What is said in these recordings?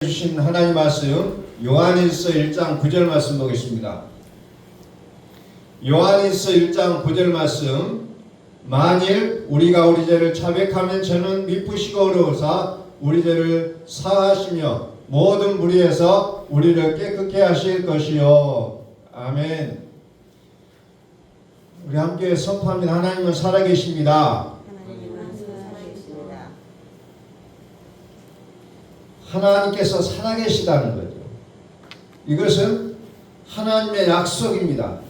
주신 하나님 말씀 요한일서 1장 9절 말씀 보겠습니다. 요한일서 1장 9절 말씀. 만일 우리가 우리 죄를 자백하면 저는 미쁘시고 의로우사 우리 죄를 사하시며 모든 불의에서 우리를 깨끗게 하실 것이요. 아멘. 우리 함께 선포합니다. 하나님은 살아계십니다. 하나님께서 살아계시다는 거죠. 이것은 하나님의 약속입니다.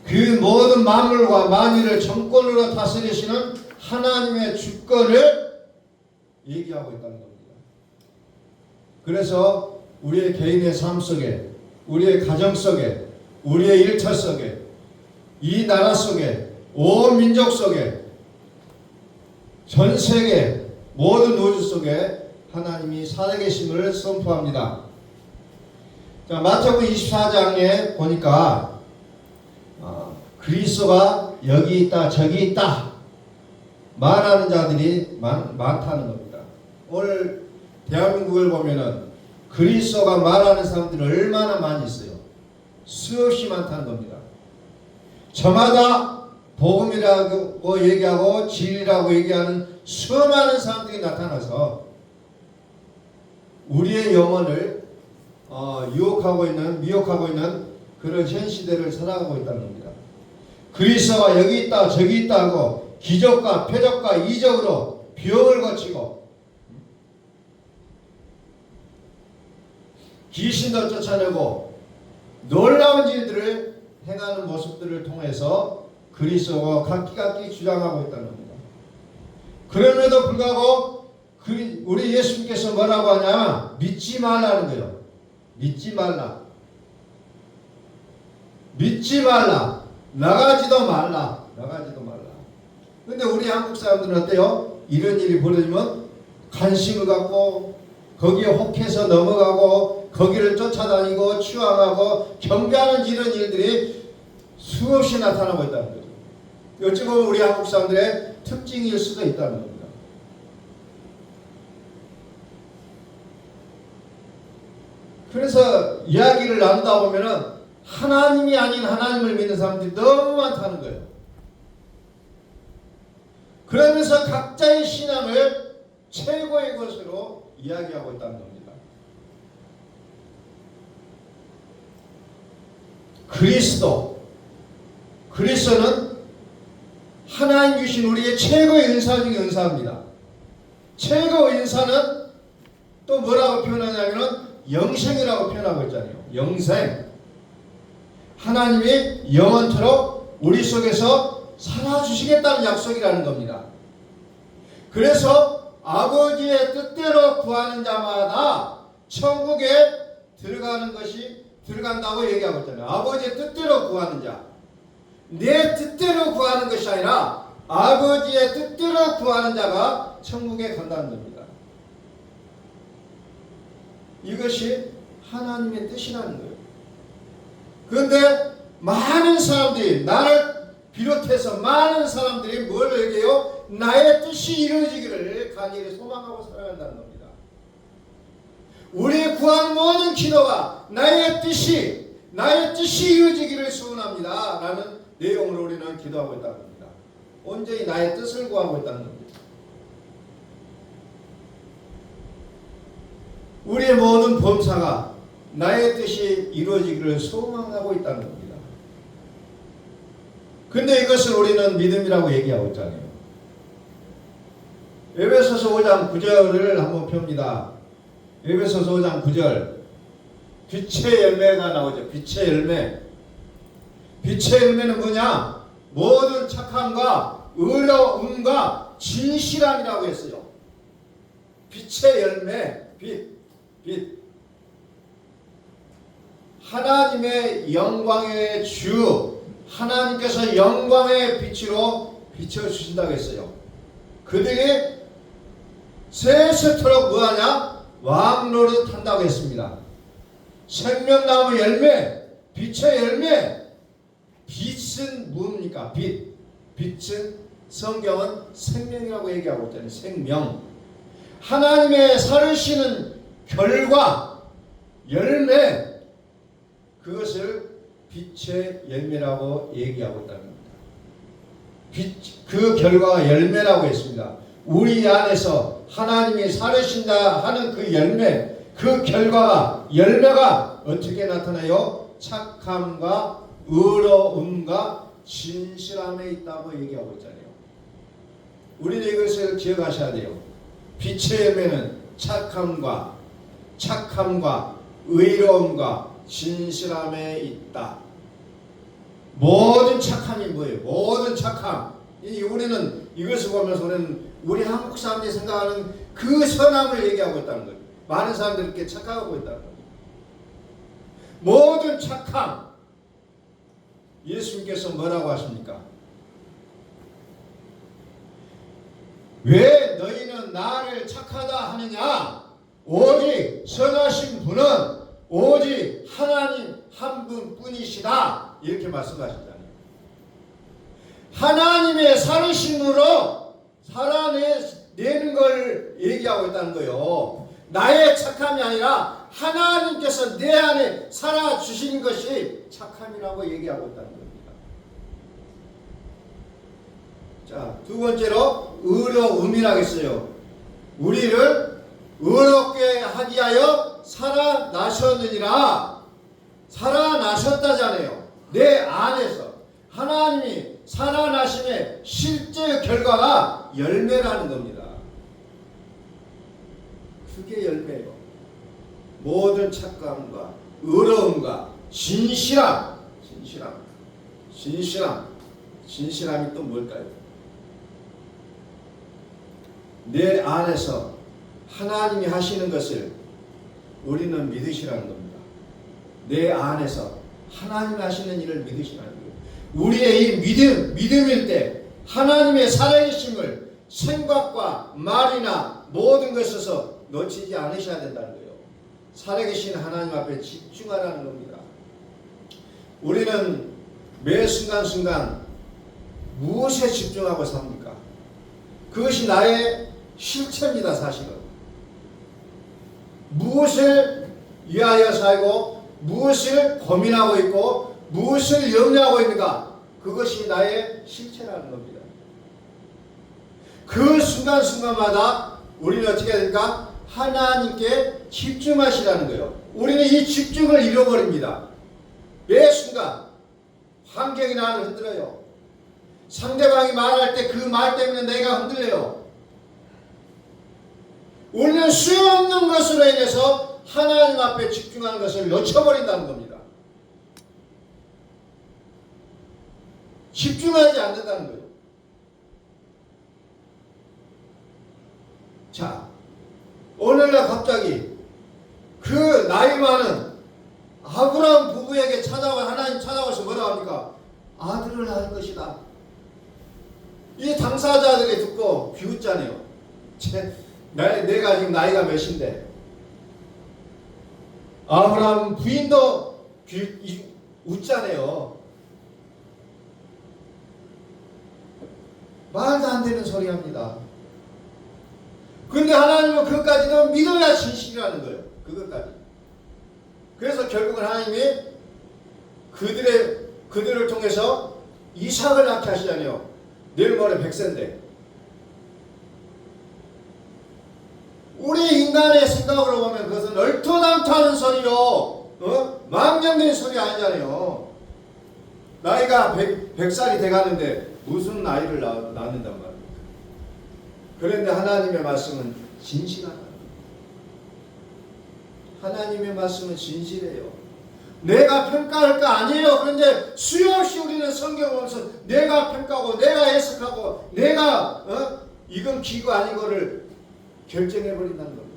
그 모든 만물과 만유를 정권으로 다스리시는 하나님의 주권을 얘기하고 있다는 겁니다. 그래서 우리의 개인의 삶 속에, 우리의 가정 속에, 우리의 일터 속에, 이 나라 속에, 온 민족 속에, 전 세계 모든 우주 속에 하나님이 살아계심을 선포합니다. 자, 마태복음 24장에 보니까 그리스도가 여기 있다 저기 있다 말하는 자들이 많다는 겁니다. 오늘 대한민국을 보면은 그리스도가 말하는 사람들이 얼마나 많이 있어요. 수없이 많다는 겁니다. 저마다 복음이라고 얘기하고 진리라고 얘기하는 수많은 사람들이 나타나서 우리의 영혼을 유혹하고 있는, 미혹하고 있는 그런 현 시대를 살아가고 있다는 겁니다. 그리스도가 여기 있다 저기 있다 하고 기적과 표적과 이적으로 병을 거치고 귀신도 쫓아내고 놀라운 일들을 행하는 모습들을 통해서 그리스도가 각기각기 주장하고 있다는 겁니다. 그럼에도 불구하고 우리 예수님께서 뭐라고 하냐? 믿지 말라는 거예요. 믿지 말라. 믿지 말라. 나가지도 말라. 나가지도 말라. 근데 우리 한국 사람들은 어때요? 이런 일이 벌어지면 관심을 갖고 거기에 혹해서 넘어가고 거기를 쫓아다니고 추앙하고 경배하는 이런 일들이 수없이 나타나고 있다는 거죠. 어찌 보면 우리 한국 사람들의 특징일 수도 있다는 겁니다. 그래서 이야기를 나누다 보면은 하나님이 아닌 하나님을 믿는 사람들이 너무 많다는 거예요. 그러면서 각자의 신앙을 최고의 것으로 이야기하고 있다는 겁니다. 그리스도는 하나님 주신 우리의 최고의 은사 중의 은사입니다. 최고의 은사는 또 뭐라고 표현하냐면은 영생이라고 표현하고 있잖아요. 영생. 하나님이 영원토록 우리 속에서 살아주시겠다는 약속이라는 겁니다. 그래서 아버지의 뜻대로 구하는 자마다 천국에 들어간다고 얘기하고 있잖아요. 아버지의 뜻대로 구하는 자. 내 뜻대로 구하는 것이 아니라 아버지의 뜻대로 구하는 자가 천국에 간다는 겁니다. 이것이 하나님의 뜻이라는 거예요. 그런데 많은 사람들이, 나를 비롯해서 많은 사람들이 뭘 얘기해요? 나의 뜻이 이루어지기를 간절히 소망하고 살아간다는 겁니다. 우리 구하는 모든 기도가 나의 뜻이 이루어지기를 소원합니다 라는 내용으로 우리는 기도하고 있다는 겁니다. 온전히 나의 뜻을 구하고 있다는 겁니다. 우리의 모든 범사가 나의 뜻이 이루어지기를 소망하고 있다는 겁니다. 근데 이것을 우리는 믿음이라고 얘기하고 있잖아요. 에베소서 5장 9절을 한번 펴봅니다. 에베소서 5장 9절. 빛의 열매가 나오죠. 빛의 열매. 빛의 열매는 뭐냐? 모든 착함과 의로움과 진실함이라고 했어요. 빛의 열매. 빛. 하나님의 영광의 주, 하나님께서 영광의 빛으로 비춰주신다고 했어요. 그들이 세세토록 뭐하냐? 왕노릇 한다고 했습니다. 생명나무 열매, 빛의 열매. 빛은 뭡니까? 빛은 성경은 생명이라고 얘기하고 있잖아요. 생명. 하나님의 살으시는 결과, 열매, 그것을 빛의 열매라고 얘기하고 있다는 겁니다. 그 결과가 열매라고 했습니다. 우리 안에서 하나님이 살으신다 하는 그 열매, 그 결과가, 열매가 어떻게 나타나요? 착함과 의로움과 진실함에 있다고 얘기하고 있잖아요. 우리는 이것을 기억하셔야 돼요. 빛의 열매는 착함과 의로움과 진실함에 있다. 모든 착함이 뭐예요? 모든 착함. 우리는 이것을 보면서 우리 한국 사람들이 생각하는 그 선함을 얘기하고 있다는 거예요. 많은 사람들이 이렇게 착각하고 있다는 거예요. 모든 착함. 예수님께서 뭐라고 하십니까? 왜 너희는 나를 착하다 하느냐? 오직 선하신 분은 오직 하나님 한 분뿐이시다. 이렇게 말씀하셨잖아요. 하나님의 살으심으로 살아내는 걸 얘기하고 있다는 거예요. 나의 착함이 아니라 하나님께서 내 안에 살아주시는 것이 착함이라고 얘기하고 있다는 겁니다. 자, 두 번째로 의로움이라고 했어요. 우리를 의롭게 하기 위하여 살아나셨느니라. 살아나셨다잖아요. 내 안에서 하나님이 살아나심의 실제 결과가 열매라는 겁니다. 그게 열매예요. 모든 착감과 의로움과 진실함이 또 뭘까요? 내 안에서 하나님이 하시는 것을 우리는 믿으시라는 겁니다. 내 안에서 하나님이 하시는 일을 믿으시라는 거예요. 우리의 이 믿음일 때 하나님의 살아계심을 생각과 말이나 모든 것에서 놓치지 않으셔야 된다는 거예요. 살아계신 하나님 앞에 집중하라는 겁니다. 우리는 매 순간순간 무엇에 집중하고 삽니까? 그것이 나의 실체입니다. 사실은. 무엇을 위하여 살고 무엇을 고민하고 있고 무엇을 염려하고 있는가? 그것이 나의 실체라는 겁니다. 그 순간순간마다 우리는 어떻게 해야 됩니까? 하나님께 집중하시라는 거예요. 우리는 이 집중을 잃어버립니다. 매 순간 환경이 나를 흔들어요. 상대방이 말할 때 그 말 때문에 내가 흔들려요. 우리는 수없는 것으로 인해서 하나님 앞에 집중하는 것을 놓쳐버린다는 겁니다. 집중하지 않는다는 거예요. 자, 오늘날 갑자기 그 나이 많은 아브라함 부부에게 하나님 찾아와서 뭐라고 합니까? 아들을 낳을 것이다. 이 당사자들이 듣고 비웃잖아요. 내가 지금 나이가 몇인데 아브라함 부인도 웃잖아요. 말도 안 되는 소리 합니다. 그런데 하나님은 그것까지도 믿어야 진실이라는 거예요. 그것까지. 그래서 결국은 하나님이 그들을 통해서 이삭을 낳게 하시잖아요. 내일 모레 100세인데. 우리 인간의 생각으로 보면 그것은 얼토당토하는 소리요. 망령된 소리 아니잖아요. 나이가 100살이 돼가는데 무슨 나이를 낳는단 말이에요. 그런데 하나님의 말씀은 진실하다. 하나님의 말씀은 진실해요. 내가 평가할 거 아니에요. 그런데 수없이 우리는 성경을 보면서 내가 평가하고 내가 해석하고 내가 이건 기고 아니고를 결정해버린다는 겁니다.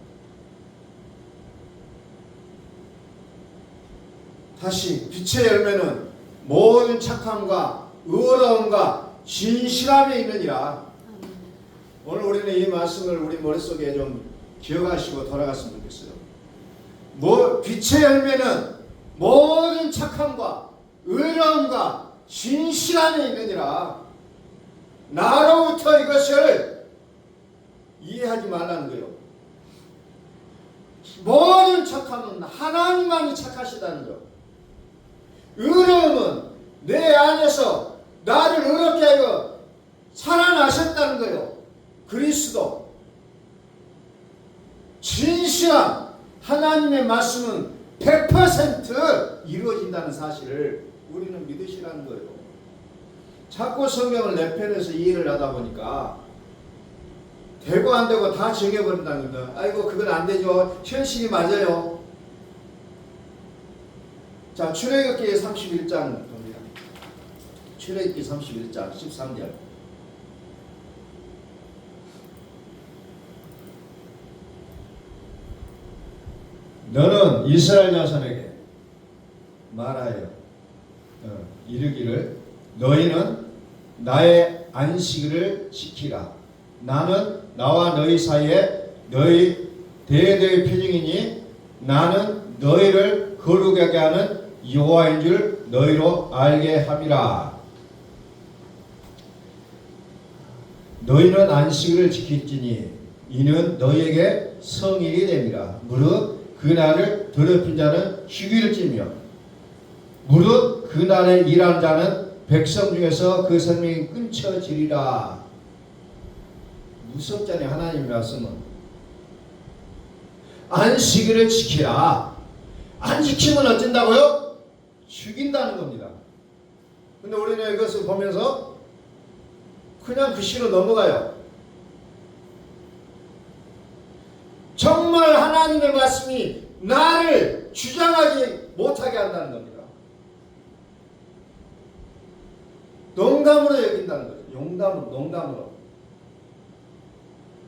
다시 빛의 열매는 모든 착함과 의로움과 진실함에 있느니라. 오늘 우리는 이 말씀을 우리 머릿속에 좀 기억하시고 돌아갔으면 좋겠어요. 빛의 열매는 모든 착함과 의로움과 진실함에 있느니라. 나로부터 이것을 이해하지 말라는 거예요. 모든 착함은 하나님만이 착하시다는 것. 의로움은 내 안에서 나를 의롭게 하여 살아나셨다는 거요. 그리스도. 진실한 하나님의 말씀은 100% 이루어진다는 사실을 우리는 믿으시라는 거예요. 자꾸 성경을 내 편에서 이해를 하다 보니까 되고 안 되고 다 정해버린다는 거다. 아이고 그건 안 되죠. 현실이 맞아요. 자, 출애굽기 31장 봅니다. 출애굽기 31장 13절. 너는 이스라엘 자손에게 말하여 이르기를 너희는 나의 안식일을 지키라. 나는 나와 너희 사이에 너희 대대의 표징이니 나는 너희를 거룩하게 하는 여호와인 줄 너희로 알게 함이라. 너희는 안식일을 지킬지니 이는 너희에게 성일이 됨이라. 무릇 그날을 더럽힌 자는 휴일을 찌며 무릇 그날에 일하는 자는 백성 중에서 그 생명이 끊쳐지리라. 무섭잖아요. 하나님의 말씀은. 안식일을 지키라. 안 지키면 어쩐다고요? 죽인다는 겁니다. 근데 우리는 이것을 보면서 그냥 그 시로 넘어가요. 정말 하나님의 말씀이 나를 주장하지 못하게 한다는 겁니다. 농담으로 여긴다는 거죠. 농담으로.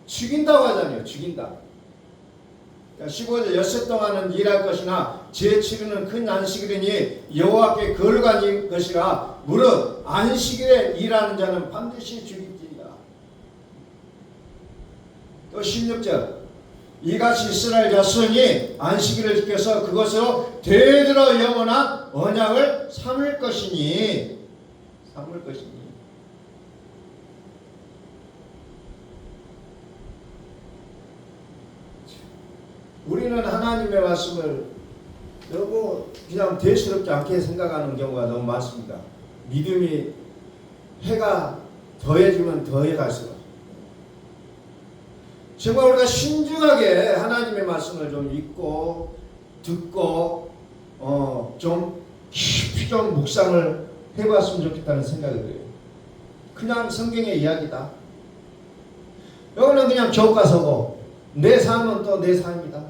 죽인다고 하잖아요. 죽인다. 15절 엿새 동안은 일할 것이나 제7일은 큰 안식일이니 여호와께 거룩한 것이라. 무릇 안식일에 일하는 자는 반드시 죽일지니라. 또 16절 이같이 이스라엘 자손이 안식일을 지켜서 그것으로 대대로 영원한 언약을 삼을 것이니 우리는 하나님의 말씀을 너무 그냥 대수롭지 않게 생각하는 경우가 너무 많습니다. 믿음이 해가 더해지면 더해갈수록 정말 우리가 신중하게 하나님의 말씀을 좀 읽고 듣고 좀 깊이 좀 묵상을 해봤으면 좋겠다는 생각이 들어요. 그냥 성경의 이야기다. 여기는 그냥 교과서고 내 삶은 또 내 삶이다.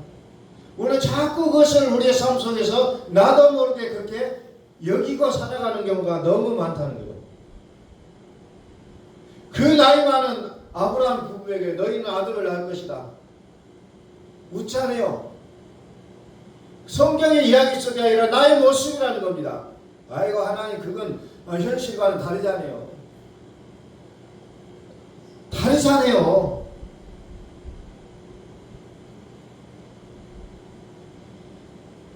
우리는 자꾸 그것을 우리의 삶 속에서 나도 모르게 그렇게 여기고 살아가는 경우가 너무 많다는 거예요. 그 나이 많은 아브라함 부부에게 너희는 아들을 낳을 것이다. 웃잖아요. 성경의 이야기 속이 아니라 나의 모습이라는 겁니다. 아이고 하나님 그건 현실과는 다르잖아요.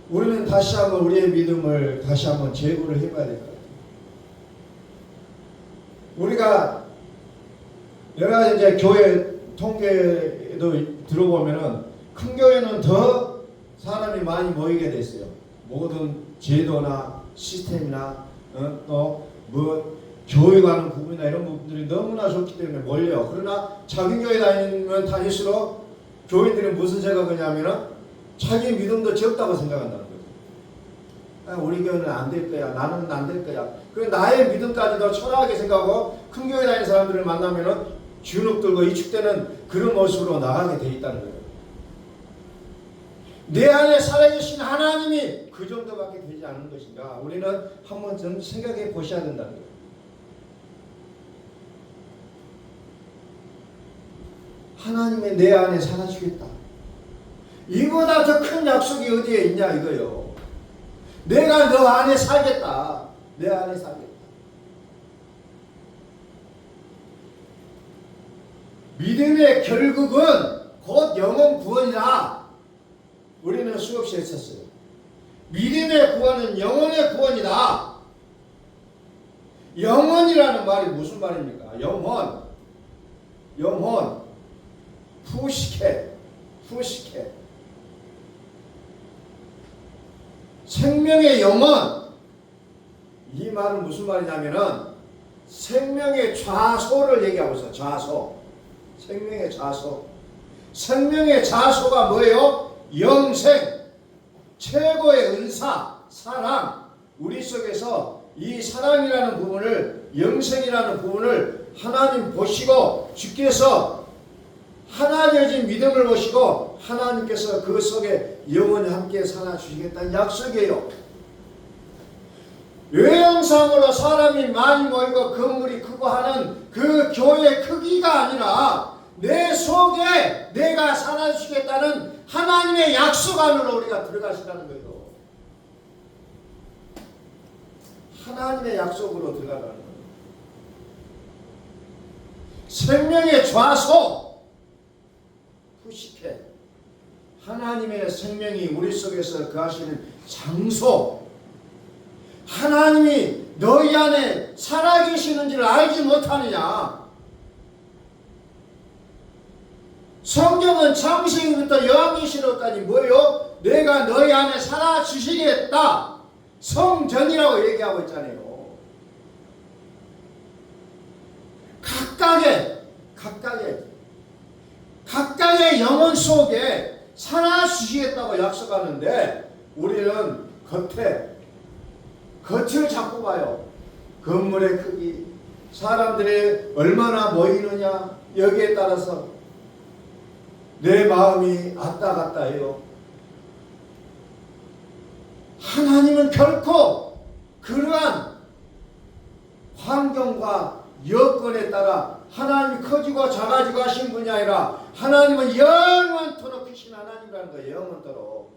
우리는 다시 한번 우리의 믿음을 다시 한번 재구를 해봐야 될 것 같아요. 우리가 여러 가지 이제 교회 통계도 들어보면은 큰 교회는 더 사람이 많이 모이게 됐어요. 모든 제도나 시스템이나 또 뭐 교육하는 부분이나 이런 부분들이 너무나 좋기 때문에 몰려요. 그러나 작은 교회 다니면 다닐수록 교인들이 무슨 생각하냐면은 자기 믿음도 적다고 생각한다는 거죠. 우리 교회는 안 될 거야. 나는 안 될 거야. 그래 나의 믿음까지도 초라하게 생각하고 큰 교회 다니는 사람들을 만나면은 주눅들고 위축되는 그런 모습으로 나가게 돼 있다는 거예요. 내 안에 살아계신 하나님이 그 정도밖에 되지 않은 것인가? 우리는 한번 좀 생각해 보셔야 된다는 거예요. 하나님의 내 안에 살아주겠다. 이보다 더 큰 약속이 어디에 있냐 이거요. 내가 너 안에 살겠다. 내 안에 살겠다. 믿음의 결국은 곧 영혼 구원이다. 우리는 수없이 했었어요. 믿음의 구원은 영혼의 구원이다. 영혼이라는 말이 무슨 말입니까? 영혼. 푸시케. 생명의 영혼, 이 말은 무슨 말이냐면은 생명의 좌소를 얘기하고 있어. 좌소. 생명의 좌소. 생명의 좌소가 뭐예요? 영생, 최고의 은사, 사랑. 우리 속에서 이 사랑이라는 부분을, 영생이라는 부분을 하나님 보시고, 주께서 하나 되어진 믿음을 보시고 하나님께서 그 속에 영원히 함께 살아주시겠다는 약속이에요. 외형상으로 사람이 많이 모이고 건물이 크고 하는 그 교회 크기가 아니라 내 속에 내가 살아주시겠다는 하나님의 약속 안으로 우리가 들어가시라는 거예요. 하나님의 약속으로 들어가라는 거예요. 생명의 좌소, 푸시케, 하나님의 생명이 우리 속에서 거하시는 장소, 하나님이 너희 안에 살아계시는지를 알지 못하느냐. 성경은 창세기부터 요한계시록까지 뭐요? 내가 너희 안에 살아주시겠다, 성전이라고 얘기하고 있잖아요. 각각의 영혼 속에 살아주시겠다고 약속하는데 우리는 겉을 자꾸 봐요. 건물의 크기, 사람들이 얼마나 모이느냐, 여기에 따라서 내 마음이 왔다 갔다 해요. 하나님은 결코 그러한 환경과 여건에 따라 하나님이 커지고 작아지고 하신 분이 아니라 하나님은 영원토록 크신 하나님이라는 거예요. 영원토록.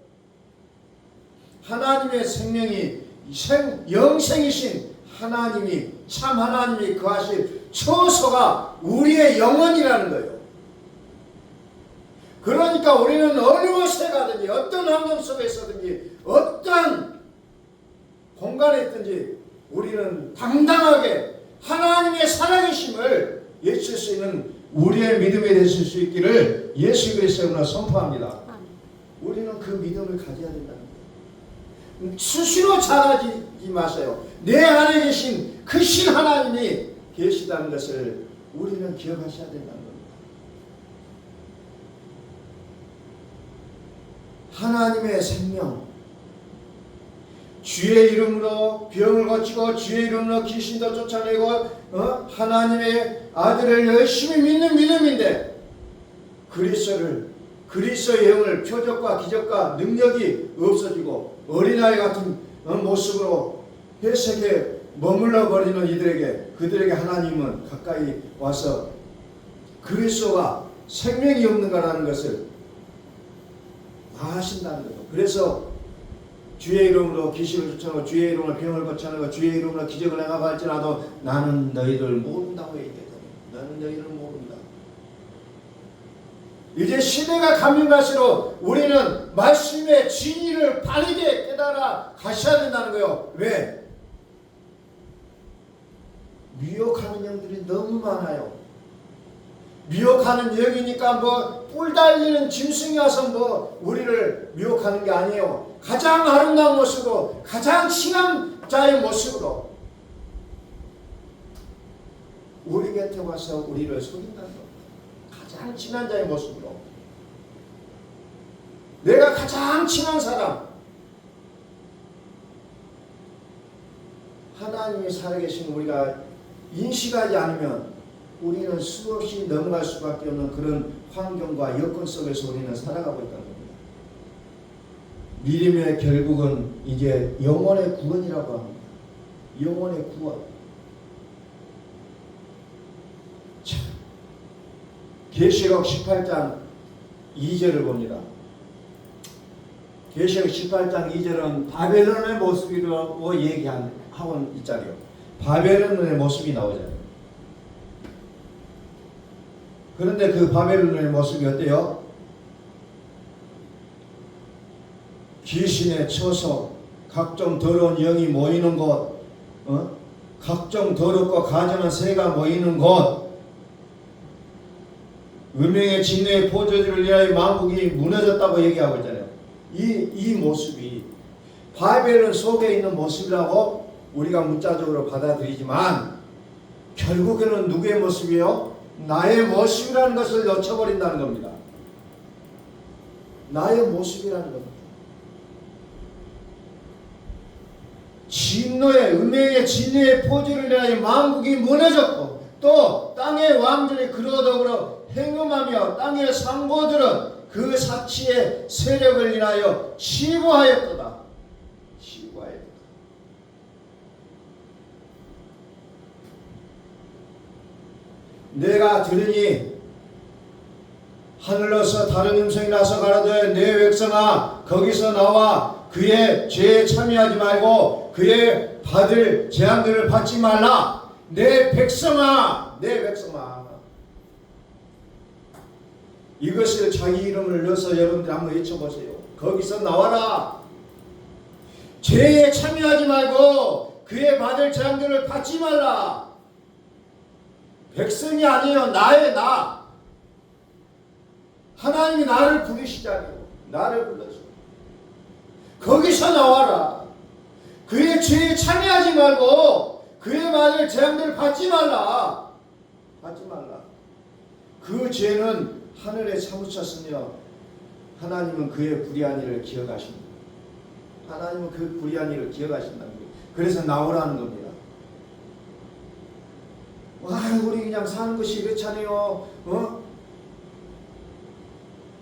하나님의 생명이 영생이신 하나님이, 참 하나님이 거하실 처소가 우리의 영혼이라는 거예요. 그러니까 우리는 어느 곳에 가든지 어떤 환경 속에 있든지 어떤 공간에 있든지 우리는 당당하게 하나님의 살아계심을 외칠 수 있는 우리의 믿음이 되실 수 있기를 예수 그리스도로 선포합니다. 우리는 그 믿음을 가져야 된다는 거예요. 스스로 잘하지 마세요. 내 안에 계신 크신 하나님이 계시다는 것을 우리는 기억하셔야 된다는 겁니다. 하나님의 생명, 주의 이름으로 병을 고치고 주의 이름으로 귀신도 쫓아내고 하나님의 아들을 열심히 믿는 믿음인데 그리스도의 영을 표적과 기적과 능력이 없어지고 어린아이 같은 모습으로 회색에 머물러 버리는 그들에게 하나님은 가까이 와서 그리스도가 생명이 없는가라는 것을 아신다는 거예요. 그래서 주의 이름으로 귀신을 쫓아내고 주의 이름으로 병을 고쳐내고 주의 이름으로 기적을 행하고 할지라도 나는 너희를 모른다고 얘기했거든요. 나는 너희를 모른다. 이제 시대가 가면 갈수록 우리는 말씀의 진리를 바르게 깨달아 가셔야 된다는 거예요. 왜? 미혹하는 영들이 너무 많아요. 미혹하는 영이니까 뿔 달리는 짐승이 와서 우리를 미혹하는 게 아니에요. 가장 아름다운 모습으로, 가장 친한 자의 모습으로 우리 곁에 와서 우리를 속인다는 겁니다. 가장 친한 자의 모습으로. 내가 가장 친한 사람, 하나님이 살아계신 우리가 인식하지 않으면 우리는 수없이 넘어갈 수밖에 없는 그런 환경과 여건 속에서 우리는 살아가고 있다는 겁니다. 믿음의 결국은 이제 영혼의 구원이라고 합니다. 영혼의 구원. 자, 계시록 18장 2절을 봅니다. 계시록 18장 2절은 바벨론의 모습이라고 얘기하고 있잖아요. 바벨론의 모습이 나오잖아요. 그런데 그 바벨론의 모습이 어때요? 귀신의 처소, 각종 더러운 영이 모이는 곳, 각종 더럽고 가증한 새가 모이는 곳, 운명의 진노의 포도주를 위하여 만국이 무너졌다고 얘기하고 있잖아요. 이 모습이 바벨론 속에 있는 모습이라고 우리가 문자적으로 받아들이지만 결국에는 누구의 모습이에요? 나의 모습이라는 것을 놓쳐버린다는 겁니다. 나의 모습이라는 겁니다. 음행의 진노의 포즈를 내하여 만국이 무너졌고 또 땅의 왕들이 그로 더불어 행음하며 땅의 상고들은 그 사치의 세력을 인하여 치부하였도다. 치부하였도다. 내가 들으니 하늘로서 다른 음성이 나서 가라되 내 백성아 거기서 나와 그의 죄에 참여하지 말고 그의 받을 재앙들을 받지 말라. 내 백성아, 내 백성아. 이것을 자기 이름을 넣어서 여러분들 한번 외쳐보세요. 거기서 나와라. 죄에 참여하지 말고 그의 받을 재앙들을 받지 말라. 백성이 아니에요. 나의 나. 하나님이 나를 부르시잖아요. 나를 불러서 거기서 나와라. 그의 죄에 참여하지 말고 그의 받을 재앙들을 받지 말라. 받지 말라. 그 죄는 하늘에 사무쳤으며 하나님은 그의 불의한 일을 기억하십니다. 하나님은 그 불의한 일을 기억하신다는 거예요. 그래서 나오라는 겁니다. 와, 우리 그냥 사는 것이 이렇잖아요.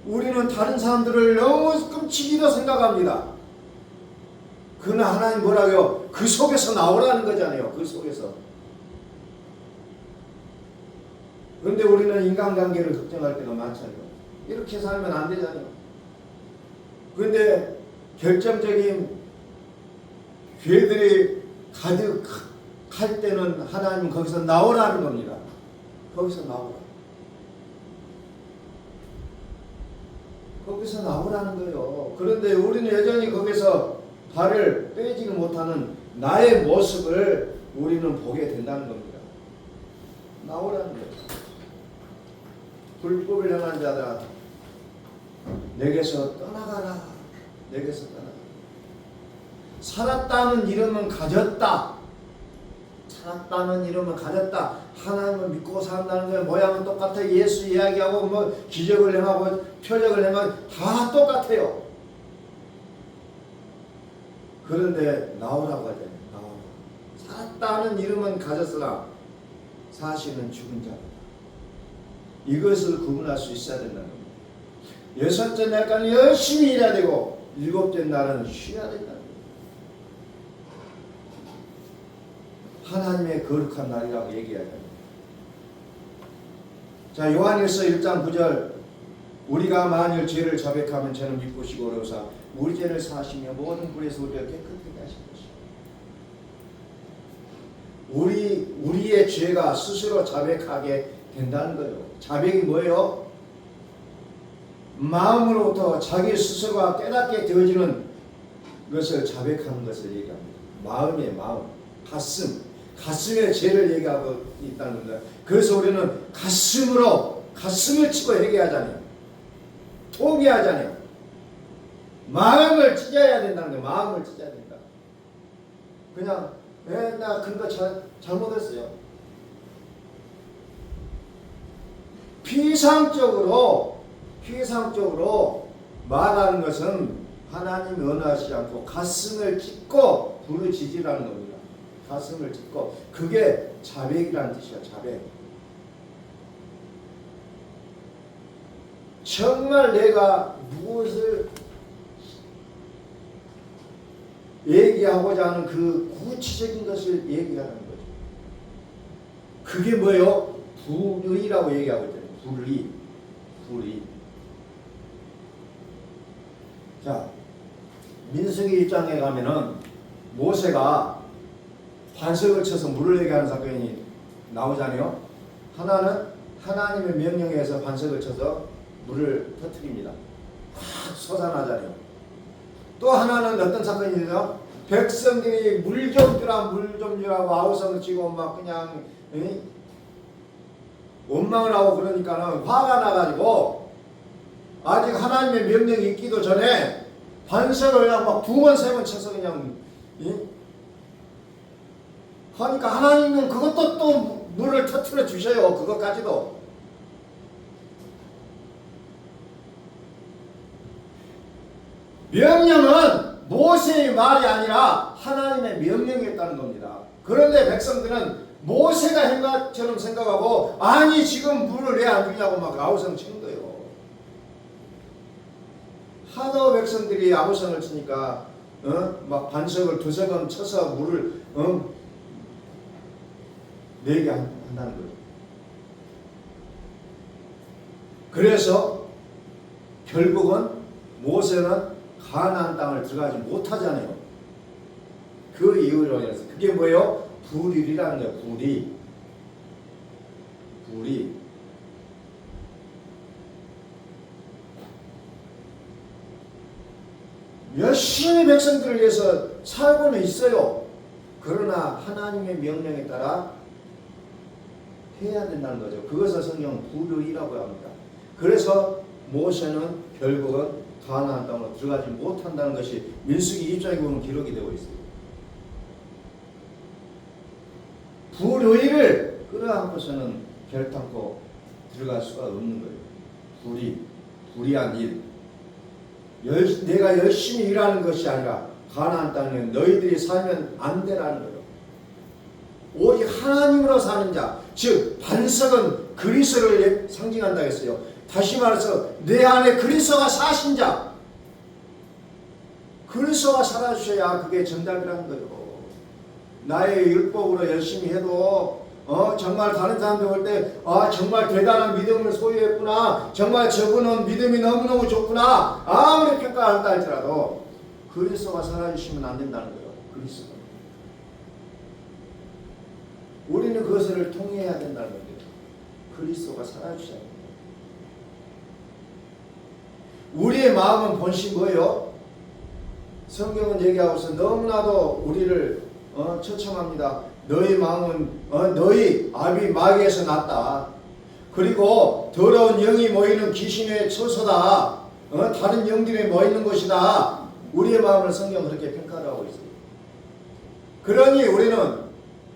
우리는 다른 사람들을 너무 끔찍이도 생각합니다. 그러나 하나님 뭐라고요? 그 속에서 나오라는 거잖아요. 그 속에서. 그런데 우리는 인간관계를 걱정할 때가 많잖아요. 이렇게 살면 안 되잖아요. 그런데 결정적인 죄들이 가득할 때는 하나님은 거기서 나오라는 겁니다. 거기서 나오라. 거기서 나오라는 거예요. 그런데 우리는 여전히 거기서 발을 빼지는 못하는 나의 모습을 우리는 보게 된다는 겁니다. 나오라는 거예요. 불법을 행한 자들아 내게서 떠나가라. 내게서 떠나가라. 살았다는 이름은 가졌다. 살았다는 이름은 가졌다. 하나님을 믿고 산다는 거예요. 모양은 똑같아. 예수 이야기하고 뭐 기적을 행하고 표적을 행하고 다 똑같아요. 그런데 나오라고 하잖아요. 나오라. 살았다는 이름은 가졌으나 사실은 죽은 자다. 이것을 구분할 수 있어야 된다는 겁니다. 여섯째 날까지 열심히 일해야 되고 일곱째 날은 쉬어야 된다는 겁니다. 하나님의 거룩한 날이라고 얘기해야 됩니다. 자, 요한일서 1장 9절 우리가 만일 죄를 자백하면 저는 미쁘시고 어려우사 우리 죄를 사하시며 모든 불에서 우리가 깨끗하게 하실 것이요. 우리의 죄가 스스로 자백하게 된다는 거예요. 자백이 뭐예요? 마음으로부터 자기 스스로가 깨닫게 되어지는 것을 자백하는 것을 얘기합니다. 마음이에요. 마음. 가슴의 죄를 얘기하고 있다는 겁니다. 그래서 우리는 가슴을 치고 회개하잖아요. 통회하잖아요. 마음을 찢어야 된다는 거예요. 마음을 찢어야 된다. 그냥 나 그거 잘못했어요. 피상적으로 말하는 것은 하나님이 원하시지 않고 가슴을 찢고 부르짖으라는 겁니다. 가슴을 찢고 그게 자백이라는 뜻이야. 자백. 정말 내가 무엇을 얘기하고자 하는 그 구체적인 것을 얘기하는 거죠. 그게 뭐예요? 불의라고 얘기하고 있잖아요. 불의. 자, 민수기 1장에 가면은 모세가 반석을 쳐서 물을 내게 하는 사건이 나오잖아요. 하나는 하나님의 명령에 의해서 반석을 쳐서 물을 터뜨립니다. 확 솟아나잖아요. 또 하나는 어떤 사건이죠? 백성들이 물 좀 주라고 아우성을 치고 막 그냥 원망을 하고 그러니까는 화가 나가지고 아직 하나님의 명령이 있기도 전에 반석을 그냥 막 2번, 3번 쳐서 그냥, 하니까 하나님은 그것도 또 물을 터뜨려 주셔요. 그것까지도. 명령은 모세의 말이 아니라 하나님의 명령이었다는 겁니다. 그런데 백성들은 모세가 한 것처럼 생각하고, 아니 지금 물을 왜 안 주냐고 막 아우성 치는 거예요. 하도 백성들이 아우성을 치니까 막 반석을 2-3번 쳐서 물을 내게 한다는 거예요. 그래서 결국은 모세는 가나안 땅을 들어가지 못하잖아요. 그 이유로 인해서 그게 뭐예요? 불일이라는 거예요. 불이. 열심히 백성들을 위해서 살고는 있어요. 그러나 하나님의 명령에 따라 해야 된다는 거죠. 그것을 성경 불의라고 합니다. 그래서 모세는 결국은 가나안 땅으로 들어가지 못한다는 것이 민수기 2장에 보면 기록이 되고 있어요. 불의를 끌어안고서는 결단코 들어갈 수가 없는 거예요. 불의한 일. 내가 열심히 일하는 것이 아니라 가나안 땅에 너희들이 살면 안 되라는 거예요. 오직 하나님으로 사는 자, 즉 반석은 그리스도를 상징한다 했어요. 다시 말해서 내 안에 그리스도가 사신 자, 그리스도가 살아주셔야 그게 전달이라는 거예요. 나의 율법으로 열심히 해도 정말 다른 사람들 볼 때 정말 대단한 믿음을 소유했구나, 정말 저분은 믿음이 너무너무 좋구나, 아무리 평가한다 할지라도 그리스도가 살아주시면 안 된다는 거예요. 그리스도. 우리는 그것을 통해야 된다는 거예요. 그리스도가 살아주셔야 됩니다. 우리의 마음은 본심 뭐예요? 성경은 얘기하고서 너무나도 우리를 처참합니다. 너희 마음은 너희 아비 마귀에서 났다. 그리고 더러운 영이 모이는 귀신의 처소다. 다른 영들이 모이는 것이다. 우리의 마음을 성경은 그렇게 평가를 하고 있습니다. 그러니 우리는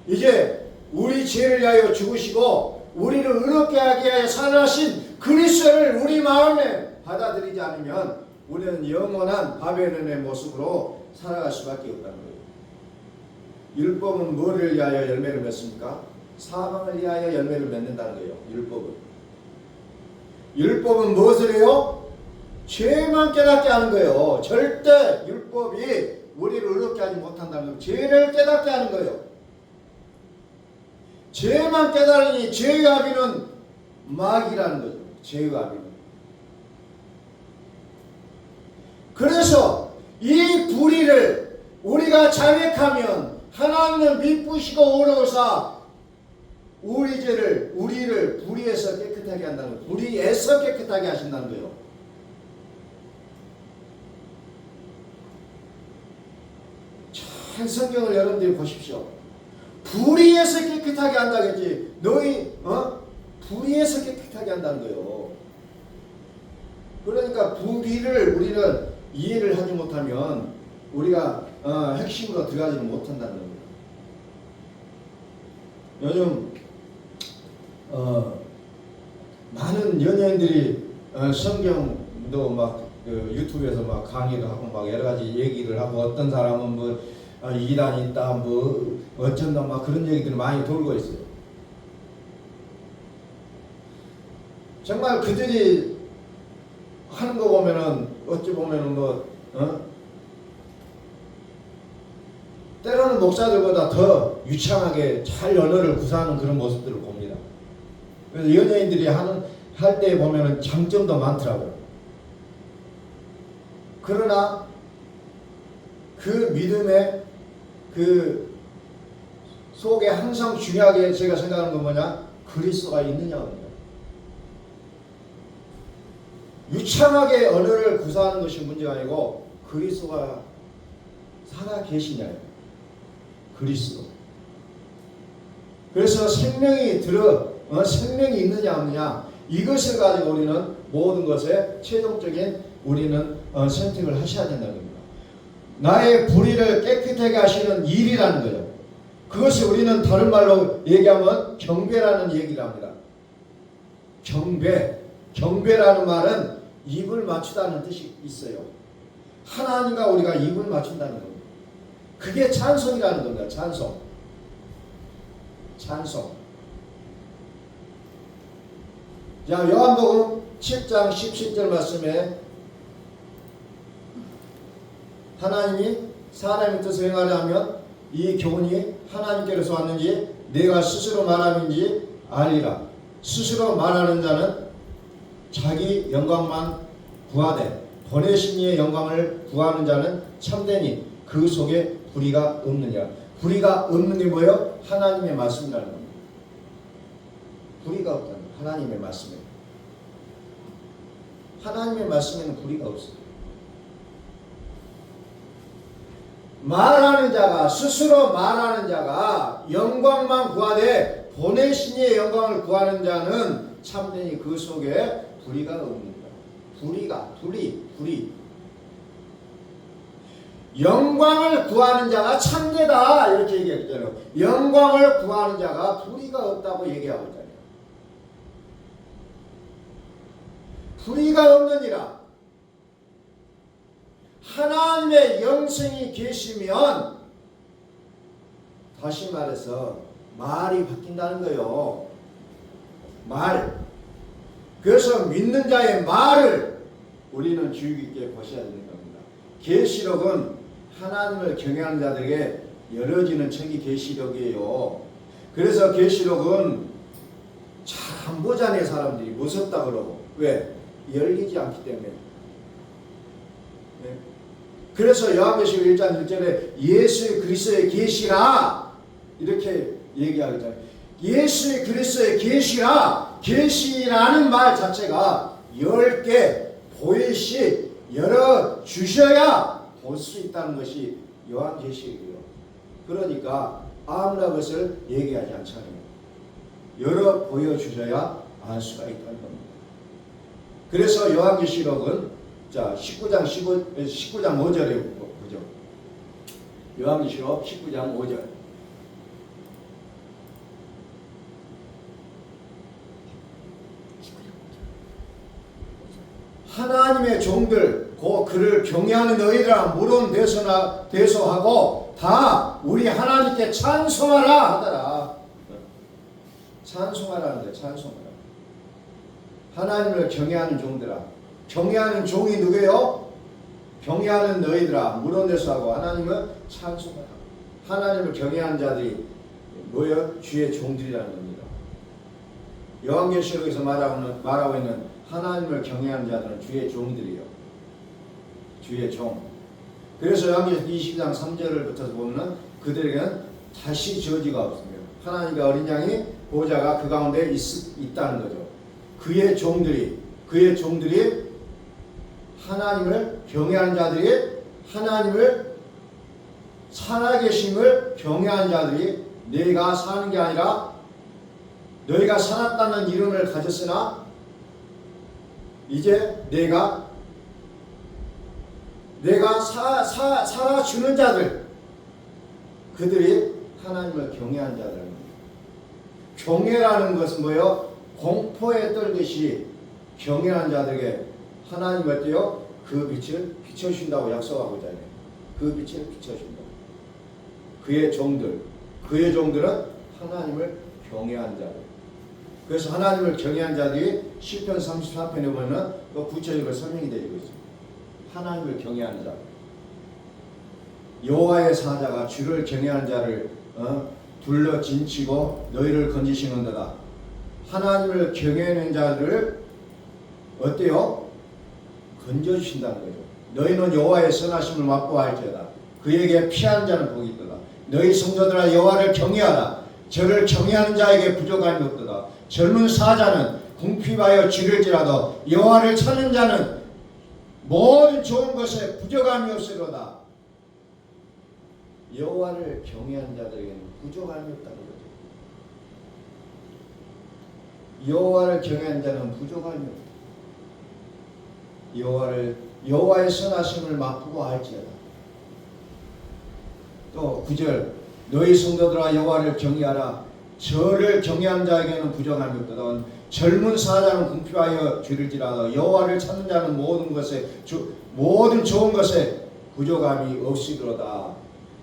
이제 우리 죄를 위하여 죽으시고 우리를 의롭게 하게 하여 살아나신 그리스도를 우리 마음에 받아들이지 않으면 우리는 영원한 바벨론의 모습으로 살아갈 수밖에 없다는 거예요. 율법은 뭐를 위하여 열매를 맺습니까? 사망을 위하여 열매를 맺는다는 거예요. 율법은 무엇을 해요? 죄만 깨닫게 하는 거예요. 절대 율법이 우리를 의롭게 하지 못한다는 거예요. 죄를 깨닫게 하는 거예요. 죄만 깨달으니 죄의 아비는 마귀라는 거죠. 죄의 아비는. 그래서 이 불의를 우리가 자백하면 하나님은 미쁘시고 오로사 우리를 불의에서 깨끗하게 한다는 거예요. 불의에서 깨끗하게 하신다는 거예요. 잘 성경을 여러분들이 보십시오. 불의에서 깨끗하게 한다겠지. 너희 불의에서 깨끗하게 한다는 거예요. 그러니까 불의를 우리는 이해를 하지 못하면 우리가 핵심으로 들어가지는 못한다는 겁니다. 요즘 많은 연예인들이 성경도 막 유튜브에서 막 강의를 하고 막 여러 가지 얘기를 하고, 어떤 사람은 뭐 이단이 있다 뭐 어쩐다 막 그런 얘기들이 많이 돌고 있어요. 정말 그들이 하는 거 보면은 어찌 보면은 때로는 목사들보다 더 유창하게 잘 언어를 구사하는 그런 모습들을 봅니다. 그래서 연예인들이 할 때 보면은 장점도 많더라고요. 그러나 그 믿음의 그 속에 항상 중요하게 제가 생각하는 건 뭐냐? 그리스도가 있느냐입니다. 유창하게 언어를 구사하는 것이 문제가 아니고 그리스도가 살아 계시냐요. 그리스도. 그래서 생명이 있느냐 없느냐, 이것을 가지고 우리는 모든 것의 최종적인 우리는 선택을 하셔야 된다는 겁니다. 나의 불의를 깨끗하게 하시는 일이라는 거예요. 그것이 우리는 다른 말로 얘기하면 경배라는 얘기를 합니다. 경배라는 말은 입을 맞추다는 뜻이 있어요. 하나님과 우리가 입을 맞춘다는 겁니다. 그게 찬송이라는 겁니다. 찬송. 자, 요한복음 7장 17절 말씀에 하나님이 사람의 뜻을 행하려 하면 이 교훈이 하나님께로서 왔는지 내가 스스로 말함인지 알리라. 스스로 말하는 자는 자기 영광만 구하되 보내신 이의 영광을 구하는 자는 참되니 그 속에 불의가 없느니라. 불의가 없는 게 뭐예요? 하나님의 말씀이라는 겁니다. 불의가 없다는 거예요. 하나님의 말씀에. 하나님의 말씀에는 불의가 없어요. 말하는 자가, 스스로 말하는 자가 영광만 구하되 보내신 이의 영광을 구하는 자는 참되니 그 속에 불의가 없는다. 불의. 영광을 구하는 자가 참되다 이렇게 얘기했잖아요. 영광을 구하는 자가 불의가 없다고 얘기하고 있잖아요. 불의가 없느니라. 하나님의 영생이 계시면 다시 말해서 말이 바뀐다는 거예요. 말. 그래서 믿는 자의 말을 우리는 주의 깊게 보셔야 되는 겁니다. 계시록은 하나님을 경외하는 자들에게 열어지는 책이 계시록이에요. 그래서 계시록은 잘 안 보잖아요. 사람들이 무섭다 그러고. 왜? 열리지 않기 때문에. 네. 그래서 요한계시록 1장 1절에 예수 그리스도의 계시라 이렇게 얘기하잖아요. 예수 그리스도의 계시라. 계시라는 말 자체가 10개 보일시 열어 주셔야 볼 수 있다는 것이 요한계시록이에요. 그러니까 아무나 것을 얘기하지 않잖아요. 열어 보여주셔야 알 수가 있다는 겁니다. 그래서 요한계시록은 자 19장 5절에 보죠. 요한계시록 19장 5절. 하나님의 종들 곧 그를 경외하는 너희들아 물론 대소하고 다 우리 하나님께 찬송하라 하더라. 찬송하라는 거예요. 찬송하라. 하나님을 경외하는 종들아. 경외하는 종이 누구예요? 경외하는 너희들아 물론 대소하고 하나님을 찬송하라. 하나님을 경외하는 자들이 뭐예요? 주의 종들이라는 겁니다. 요한계시록에서 말하고 있는 하나님을 경외하는 자들은 주의 종들이요. 주의 종. 그래서 요한계시록 20장 3절을 보면 그들에게는 다시 저지가 없습니다. 하나님과 어린 양이 보호자가 그 가운데 있다는 거죠. 그의 종들이 하나님을 경외하는 자들이 하나님을 살아계심을 경외하는 자들이 내가 사는 게 아니라 너희가 살았다는 이름을 가졌으나 이제 내가 살아주는 자들 그들이 하나님을 경외하는 자들입니다. 경외라는 것은 뭐예요? 공포에 떨듯이 경외하는 자들에게 하나님 어때요? 그 빛을 비춰주신다고 약속하고 있잖아요. 그 빛을 비춰준다. 그의 종들은 하나님을 경외하는 자들. 그래서 하나님을 경외하는 자들이 시편 34편에 보면 그 구체적으로 설명이 되고 있습니다. 하나님을 경외하는 자. 여호와의 사자가 주를 경외하는 자를 둘러 진치고 너희를 건지시는도다. 하나님을 경외하는 자를 어때요? 건져주신다는 거죠. 너희는 여호와의 선하심을 맛보아할지어다. 그에게 피하는 자는 복이 있도다. 너희 성도들아 여호와를 경외하라. 저를 경외하는 자에게 부족함이 없도다. 젊은 사자는 궁핍하여 지를지라도 여호와를 찾는 자는 모든 좋은 것에 부족함이 없으로다. 여호와를 경외하는 자들에게는 부족함이 없다는 거죠. 여호와를 경외하는 자는 부족함이 없다. 여호와를 여호와의 선하심을 맛보고 알지어다. 또 9절 너희 성도들아 여호와를 경외하라. 저를 경외하는 자에게는 부정함이 없거든. 젊은 사자는 궁핍하여 줄일지라도 여호와를 찾는 자는 모든 좋은 것에 부족함이 없으리로다.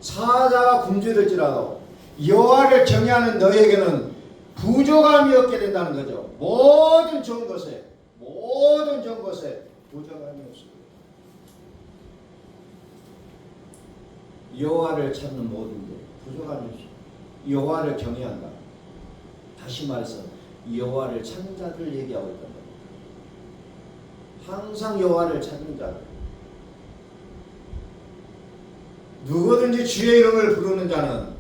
사자가 굶주릴지라도 여호와를 경외하는 너에게는 부족함이 없게 된다는 거죠. 모든 좋은 것에 부족함이 없습니다. 여호와를 찾는 모든 게 부족함이 없습니다. 여호와를 경외한다. 다시 말해서 여호와를 찾는 자들을 얘기하고 있단 말입니다. 항상 여호와를 찾는 자들. 누구든지 주의 이름을 부르는 자는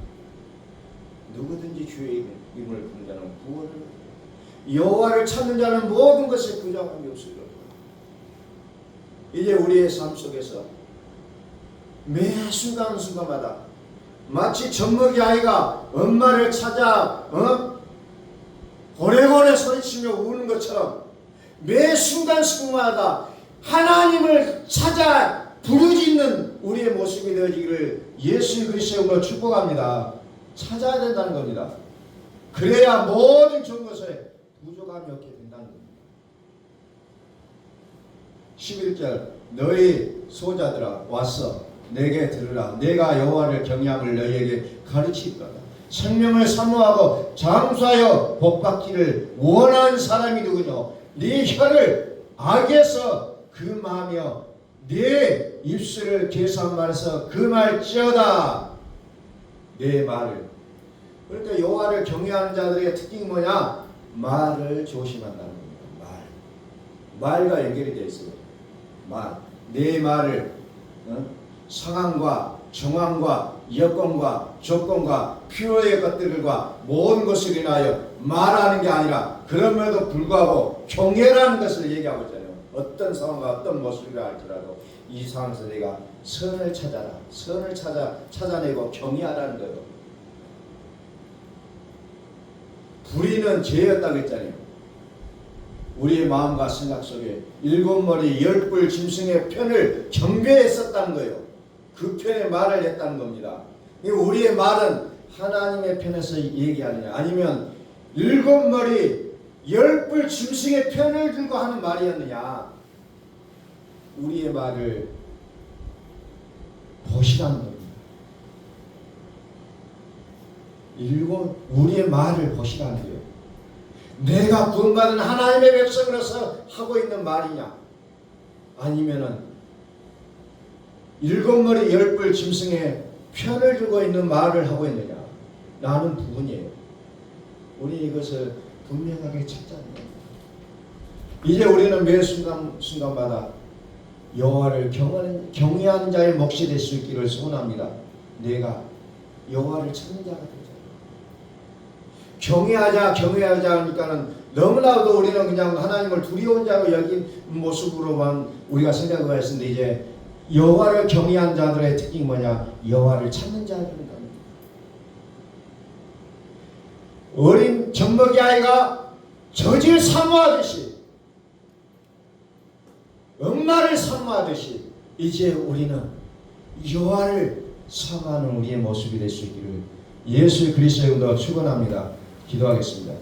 구원을 여호와를 찾는 자는 모든 것에 부족함이 없으리로다. 이제 우리의 삶 속에서 매 순간순간마다 마치 젖먹이 아이가 엄마를 찾아 고래고래 소리치며 우는 것처럼 매 순간순간마다 하나님을 찾아 부르짖는 우리의 모습이 되어지기를 예수 그리스도로 축복합니다. 찾아야 된다는 겁니다. 그래야 모든 좋은 것에 부족함이 없게 된다는 겁니다. 11절 너희 소자들아 와서 내게 들으라. 내가 여호와를 경외함을 너희에게 가르칠 거다. 생명을 사모하고 장수하여 복받기를 원하는 사람이 누구냐? 네 혀를 악에서 금하며 네 입술을 계산 말해서 금할지어다. 내 말을. 그러니까 여호와를 경외하는 자들의 특징이 뭐냐? 말을 조심한다는 겁니다. 말과 연결이 되어 있어요. 내 말을 상황과 정황과 여건과 조건과 필요의 것들과 모든 것을 인하여 말하는 게 아니라 그럼에도 불구하고 경외라는 것을 얘기하고 있잖아요. 어떤 상황과 어떤 모습이라 할지라도 이 상황에서 내가 선을 찾아라. 선을 찾아내고 경외하라는 거예요. 불의는 죄였다고 했잖아요. 우리의 마음과 생각 속에 7머리 10뿔 짐승의 편을 경배했었다는 거예요. 그 편의 말을 했다는 겁니다. 우리의 말은 하나님의 편에서 얘기하느냐 아니면 7머리 10뿔 짐승의 편을 들고 하는 말이었느냐. 우리의 말을 보시라는 겁니다. 우리의 말을 보시라는 거예요. 내가 구원받은 하나님의 백성으로서 하고 있는 말이냐 아니면은 7머리 10뿔 짐승의 편을 들고 있는 말을 하고 있느냐 라는 부분이에요. 우리 이것을 분명하게 찾자는 겁니다. 이제 우리는 매 순간마다 여호와를 경외하는 자의 몫이 될 수 있기를 소원합니다. 내가 여호와를 찾는 자가 되자. 경외하자 하니까는 너무나도 우리는 그냥 하나님을 두려운 자로 여긴 모습으로만 우리가 생각을 했는데 이제 여호와를 경외한 자들의 특징이 뭐냐? 여호와를 찾는 자들입니다. 어린 젖먹이 아이가 젖을 사모하듯이 엄마를 사모하듯이 이제 우리는 여호와를 사모하는 우리의 모습이 될 수 있기를 예수 그리스도의 이름으로 축원합니다. 기도하겠습니다.